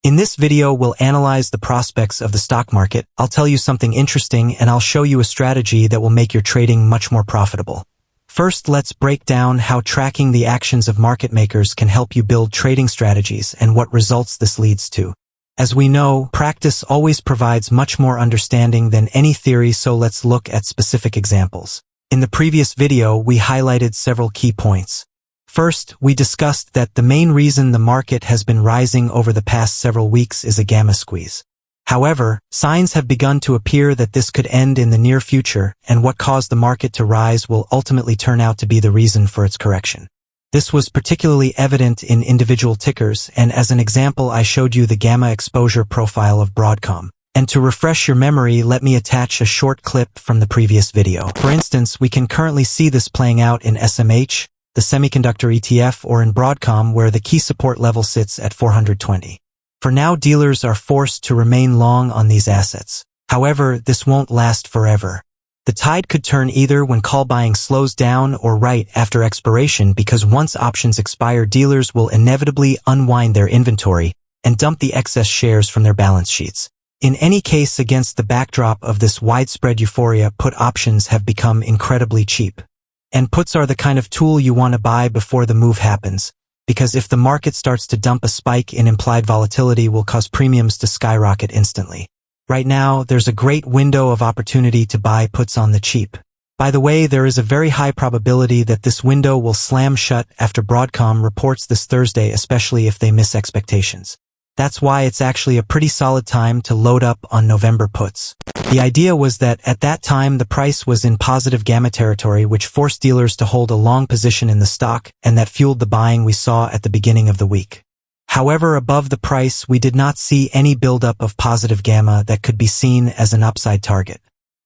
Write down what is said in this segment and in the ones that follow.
In this video, we'll analyze the prospects of the stock market. I'll tell you something interesting, and I'll show you a strategy that will make your trading much more profitable. First, let's break down how tracking the actions of market makers can help you build trading strategies and what results this leads to. As we know, practice always provides much more understanding than any theory, so let's look at specific examples. In the previous video, we highlighted several key points. First, we discussed that the main reason the market has been rising over the past several weeks is a gamma squeeze. However, signs have begun to appear that this could end in the near future, and what caused the market to rise will ultimately turn out to be the reason for its correction. This was particularly evident in individual tickers, and as an example, I showed you the gamma exposure profile of Broadcom. And to refresh your memory, let me attach a short clip from the previous video. For instance, we can currently see this playing out in SMH, the semiconductor ETF, or in Broadcom, where the key support level sits at 420. For now, dealers are forced to remain long on these assets. However, this won't last forever. The tide could turn either when call buying slows down or right after expiration, because once options expire, dealers will inevitably unwind their inventory and dump the excess shares from their balance sheets. In any case, against the backdrop of this widespread euphoria, put options have become incredibly cheap. And puts are the kind of tool you want to buy before the move happens, because if the market starts to dump, a spike in implied volatility will cause premiums to skyrocket instantly. Right now, there's a great window of opportunity to buy puts on the cheap. By the way, there is a very high probability that this window will slam shut after Broadcom reports this Thursday, especially if they miss expectations. That's why it's actually a pretty solid time to load up on November puts. The idea was that at that time the price was in positive gamma territory, which forced dealers to hold a long position in the stock, and that fueled the buying we saw at the beginning of the week. However, above the price, we did not see any buildup of positive gamma that could be seen as an upside target.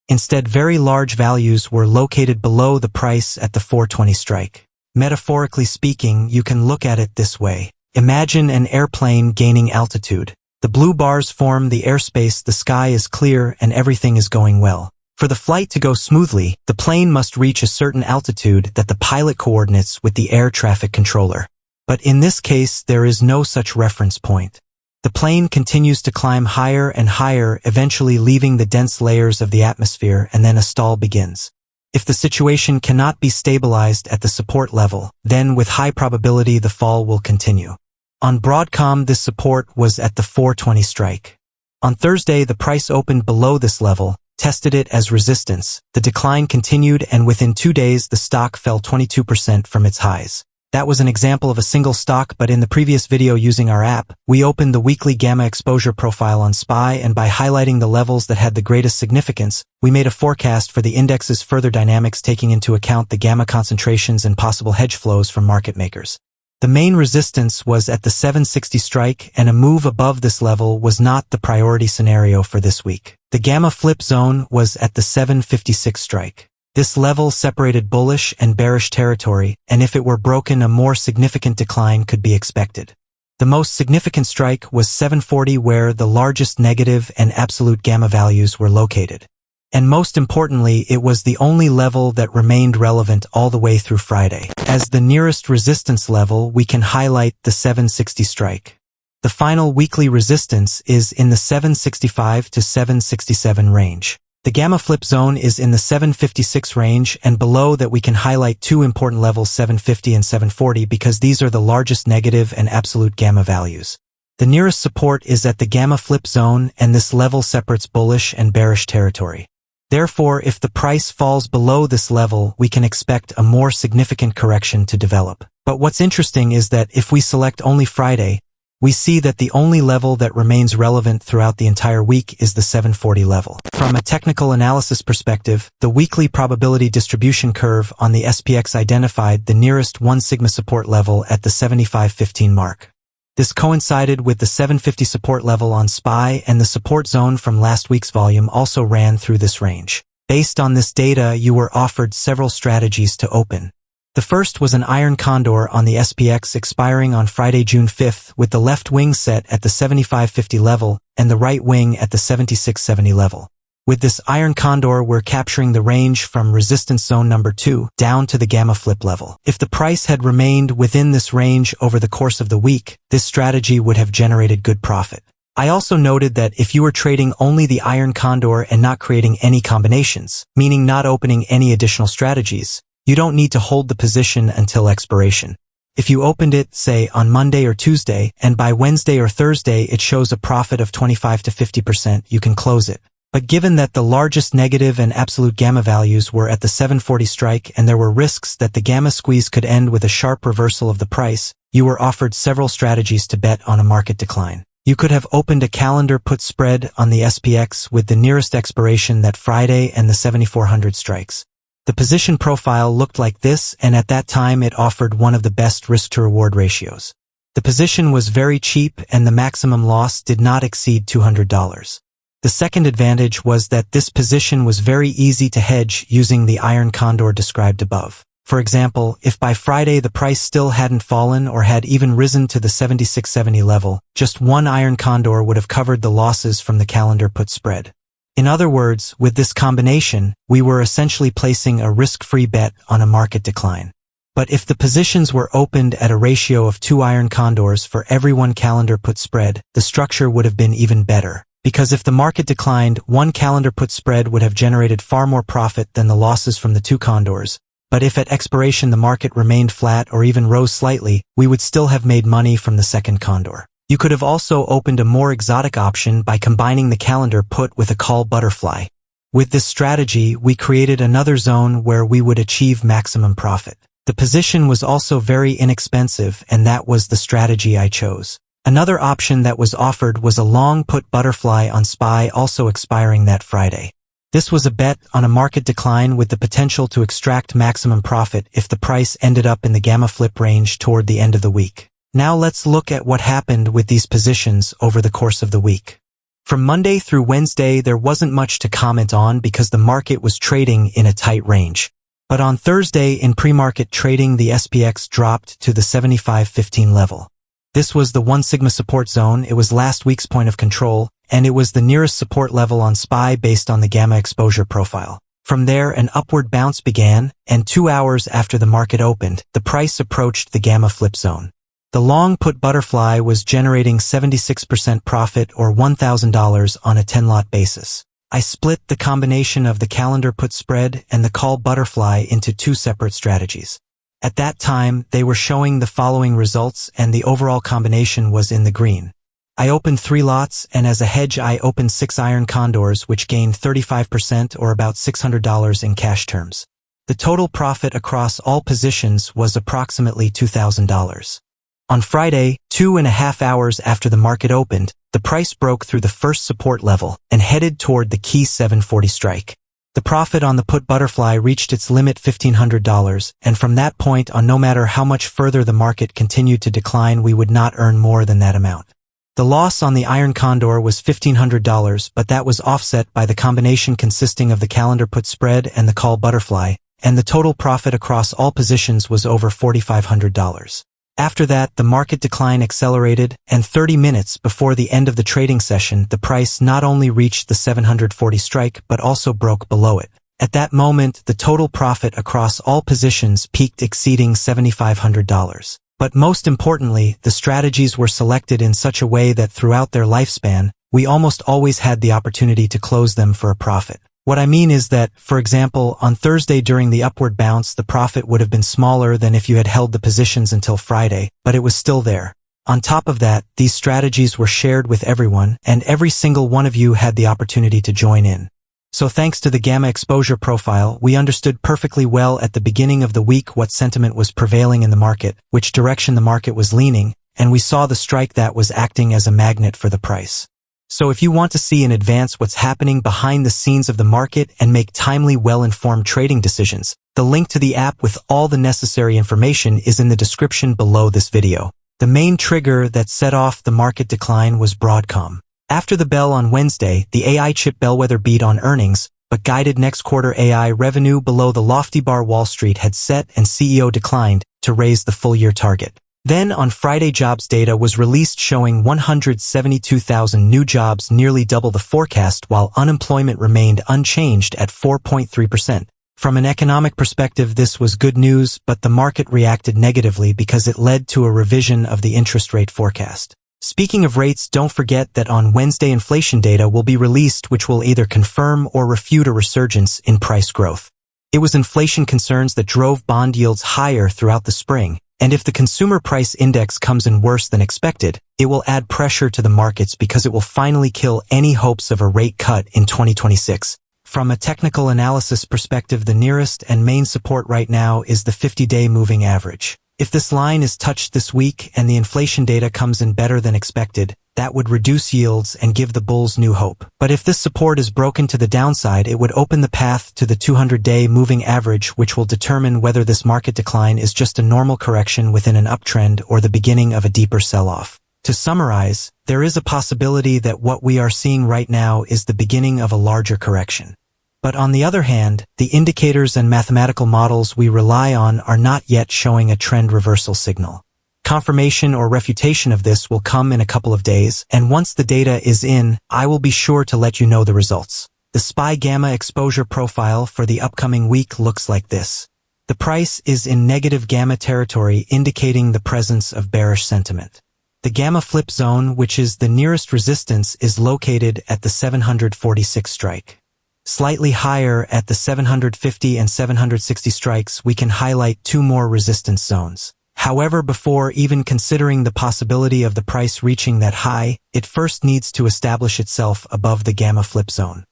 Instead, very large values were located below the price at the 420 strike. Metaphorically speaking, you can look at it this way. Imagine an airplane gaining altitude. The blue bars form the airspace, the sky is clear, and everything is going well. For the flight to go smoothly, the plane must reach a certain altitude that the pilot coordinates with the air traffic controller. But in this case, there is no such reference point. The plane continues to climb higher and higher, eventually leaving the dense layers of the atmosphere, and then a stall begins. If the situation cannot be stabilized at the support level, then with high probability the fall will continue. On Broadcom, this support was at the 420 strike. On Thursday, the price opened below this level, tested it as resistance. The decline continued, and within 2 days the stock fell 22% from its highs. That was an example of a single stock, but in the previous video using our app, we opened the weekly gamma exposure profile on SPY, and by highlighting the levels that had the greatest significance, we made a forecast for the index's further dynamics, taking into account the gamma concentrations and possible hedge flows from market makers. The main resistance was at the 760 strike, and a move above this level was not the priority scenario for this week. The gamma flip zone was at the 756 strike. This level separated bullish and bearish territory, and if it were broken, a more significant decline could be expected. The most significant strike was 740, where the largest negative and absolute gamma values were located. And most importantly, it was the only level that remained relevant all the way through Friday. As the nearest resistance level, we can highlight the 760 strike. The final weekly resistance is in the 765 to 767 range. The gamma flip zone is in the 756 range, and below that we can highlight two important levels, 750 and 740, because these are the largest negative and absolute gamma values. The nearest support is at the gamma flip zone, and this level separates bullish and bearish territory. Therefore, if the price falls below this level, we can expect a more significant correction to develop. But what's interesting is that if we select only Friday, we see that the only level that remains relevant throughout the entire week is the 740 level. From a technical analysis perspective, the weekly probability distribution curve on the SPX identified the nearest 1 sigma support level at the 75.15 mark. This coincided with the 750 support level on SPY, and the support zone from last week's volume also ran through this range. Based on this data, you were offered several strategies to open. The first was an iron condor on the SPX expiring on Friday, June 5th, with the left wing set at the 75.50 level and the right wing at the 76.70 level. With this iron condor, we're capturing the range from resistance zone number 2 down to the gamma flip level. If the price had remained within this range over the course of the week, this strategy would have generated good profit. I also noted that if you were trading only the iron condor and not creating any combinations, meaning not opening any additional strategies, you don't need to hold the position until expiration. If you opened it, say, on Monday or Tuesday, and by Wednesday or Thursday it shows a profit of 25 to 50%, you can close it. But given that the largest negative and absolute gamma values were at the 740 strike and there were risks that the gamma squeeze could end with a sharp reversal of the price, you were offered several strategies to bet on a market decline. You could have opened a calendar put spread on the SPX with the nearest expiration that Friday and the 7400 strikes. The position profile looked like this, and at that time it offered one of the best risk-to-reward ratios. The position was very cheap and the maximum loss did not exceed $200. The second advantage was that this position was very easy to hedge using the iron condor described above. For example, if by Friday the price still hadn't fallen or had even risen to the 7670 level, just one iron condor would have covered the losses from the calendar put spread. In other words, with this combination, we were essentially placing a risk-free bet on a market decline. But if the positions were opened at a ratio of 2 iron condors for every one calendar put spread, the structure would have been even better. Because if the market declined, one calendar put spread would have generated far more profit than the losses from the 2 condors. But if at expiration the market remained flat or even rose slightly, we would still have made money from the second condor. You could have also opened a more exotic option by combining the calendar put with a call butterfly. With this strategy, we created another zone where we would achieve maximum profit. The position was also very inexpensive, and that was the strategy I chose. Another option that was offered was a long put butterfly on SPY, also expiring that Friday. This was a bet on a market decline with the potential to extract maximum profit if the price ended up in the gamma flip range toward the end of the week. Now let's look at what happened with these positions over the course of the week. From Monday through Wednesday, there wasn't much to comment on because the market was trading in a tight range. But on Thursday in pre-market trading, the SPX dropped to the 75.15 level. This was the 1 sigma support zone. It was last week's point of control, and it was the nearest support level on SPY based on the gamma exposure profile. From there, an upward bounce began, and 2 hours after the market opened, the price approached the gamma flip zone. The long put butterfly was generating 76% profit or $1,000 on a 10-lot basis. I split the combination of the calendar put spread and the call butterfly into 2 separate strategies. At that time, they were showing the following results, and the overall combination was in the green. I opened 3 lots, and as a hedge I opened 6 iron condors, which gained 35% or about $600 in cash terms. The total profit across all positions was approximately $2,000. On Friday, 2.5 hours after the market opened, the price broke through the first support level and headed toward the key 740 strike. The profit on the put butterfly reached its limit, $1,500, and from that point on, no matter how much further the market continued to decline, we would not earn more than that amount. The loss on the iron condor was $1,500, but that was offset by the combination consisting of the calendar put spread and the call butterfly, and the total profit across all positions was over $4,500. After that, the market decline accelerated, and 30 minutes before the end of the trading session, the price not only reached the 740 strike but also broke below it. At that moment, the total profit across all positions peaked, exceeding $7,500. But most importantly, the strategies were selected in such a way that throughout their lifespan, we almost always had the opportunity to close them for a profit. What I mean is that, for example, on Thursday during the upward bounce, the profit would have been smaller than if you had held the positions until Friday, but it was still there. On top of that, these strategies were shared with everyone, and every single one of you had the opportunity to join in. So thanks to the gamma exposure profile, we understood perfectly well at the beginning of the week what sentiment was prevailing in the market, which direction the market was leaning, and we saw the strike that was acting as a magnet for the price. So if you want to see in advance what's happening behind the scenes of the market and make timely, well-informed trading decisions, the link to the app with all the necessary information is in the description below this video. The main trigger that set off the market decline was Broadcom. After the bell on Wednesday, the AI chip bellwether beat on earnings, but guided next quarter AI revenue below the lofty bar Wall Street had set, and CEO declined to raise the full-year target. Then on Friday, jobs data was released showing 172,000 new jobs, nearly double the forecast, while unemployment remained unchanged at 4.3%. From an economic perspective, this was good news, but the market reacted negatively because it led to a revision of the interest rate forecast. Speaking of rates, don't forget that on Wednesday inflation data will be released, which will either confirm or refute a resurgence in price growth. It was inflation concerns that drove bond yields higher throughout the spring, and if the consumer price index comes in worse than expected, it will add pressure to the markets because it will finally kill any hopes of a rate cut in 2026. From a technical analysis perspective, the nearest and main support right now is the 50-day moving average. If this line is touched this week and the inflation data comes in better than expected, that would reduce yields and give the bulls new hope. But if this support is broken to the downside, it would open the path to the 200-day moving average, which will determine whether this market decline is just a normal correction within an uptrend or the beginning of a deeper sell-off. To summarize, there is a possibility that what we are seeing right now is the beginning of a larger correction. But on the other hand, the indicators and mathematical models we rely on are not yet showing a trend reversal signal. Confirmation or refutation of this will come in a couple of days, and once the data is in, I will be sure to let you know the results. The SPY gamma exposure profile for the upcoming week looks like this. The price is in negative gamma territory, indicating the presence of bearish sentiment. The gamma flip zone, which is the nearest resistance, is located at the 746 strike. Slightly higher at the 750 and 760 strikes, we can highlight two more resistance zones. However, before even considering the possibility of the price reaching that high, it first needs to establish itself above the gamma flip zone.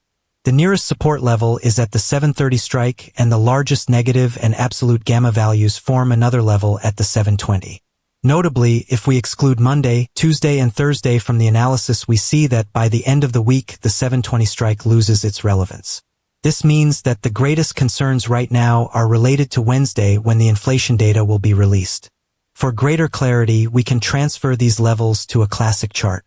The nearest support level is at the 730 strike, and the largest negative and absolute gamma values form another level at the 720. Notably, if we exclude Monday, Tuesday, and Thursday from the analysis, we see that by the end of the week, the 720 strike loses its relevance. This means that the greatest concerns right now are related to Wednesday, when the inflation data will be released. For greater clarity, we can transfer these levels to a classic chart.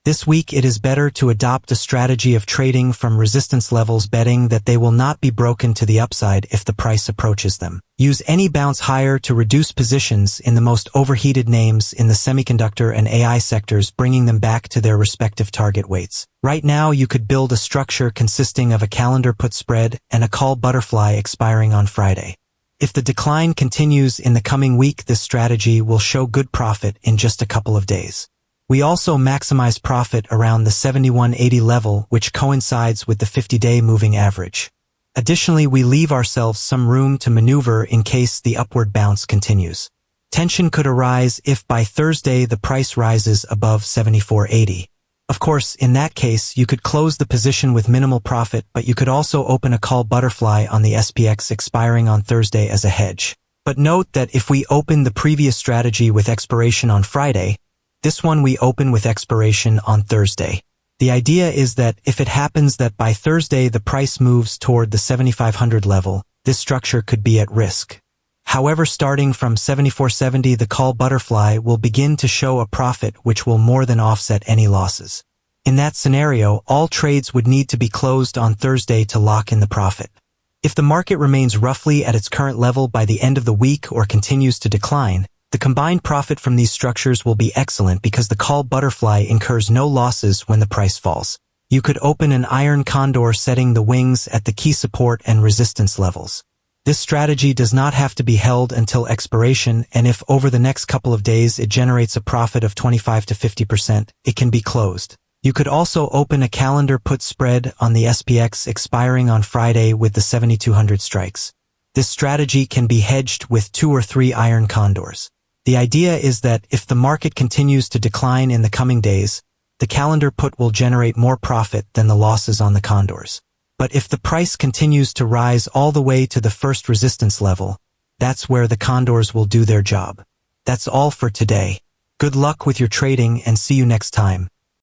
This week, it is better to adopt a strategy of trading from resistance levels, betting that they will not be broken to the upside if the price approaches them. Use any bounce higher to reduce positions in the most overheated names in the semiconductor and AI sectors, bringing them back to their respective target weights. Right now, you could build a structure consisting of a calendar put spread and a call butterfly expiring on Friday. If the decline continues in the coming week, this strategy will show good profit in just a couple of days. We also maximize profit around the 7180 level, which coincides with the 50-day moving average. Additionally, we leave ourselves some room to maneuver in case the upward bounce continues. Tension could arise if by Thursday the price rises above 7480. Of course, in that case, you could close the position with minimal profit, but you could also open a call butterfly on the SPX expiring on Thursday as a hedge. But note that if we open the previous strategy with expiration on Friday, this one we open with expiration on Thursday. The idea is that if it happens that by Thursday the price moves toward the 7500 level, this structure could be at risk. However, starting from 7470, the call butterfly will begin to show a profit which will more than offset any losses. In that scenario, all trades would need to be closed on Thursday to lock in the profit. If the market remains roughly at its current level by the end of the week or continues to decline, the combined profit from these structures will be excellent because the call butterfly incurs no losses when the price falls. You could open an iron condor setting the wings at the key support and resistance levels. This strategy does not have to be held until expiration, and if over the next couple of days it generates a profit of 25 to 50%, it can be closed. You could also open a calendar put spread on the SPX expiring on Friday with the 7200 strikes. This strategy can be hedged with 2 or 3 iron condors. The idea is that if the market continues to decline in the coming days, the calendar put will generate more profit than the losses on the condors. But if the price continues to rise all the way to the first resistance level, that's where the condors will do their job. That's all for today. Good luck with your trading and see you next time.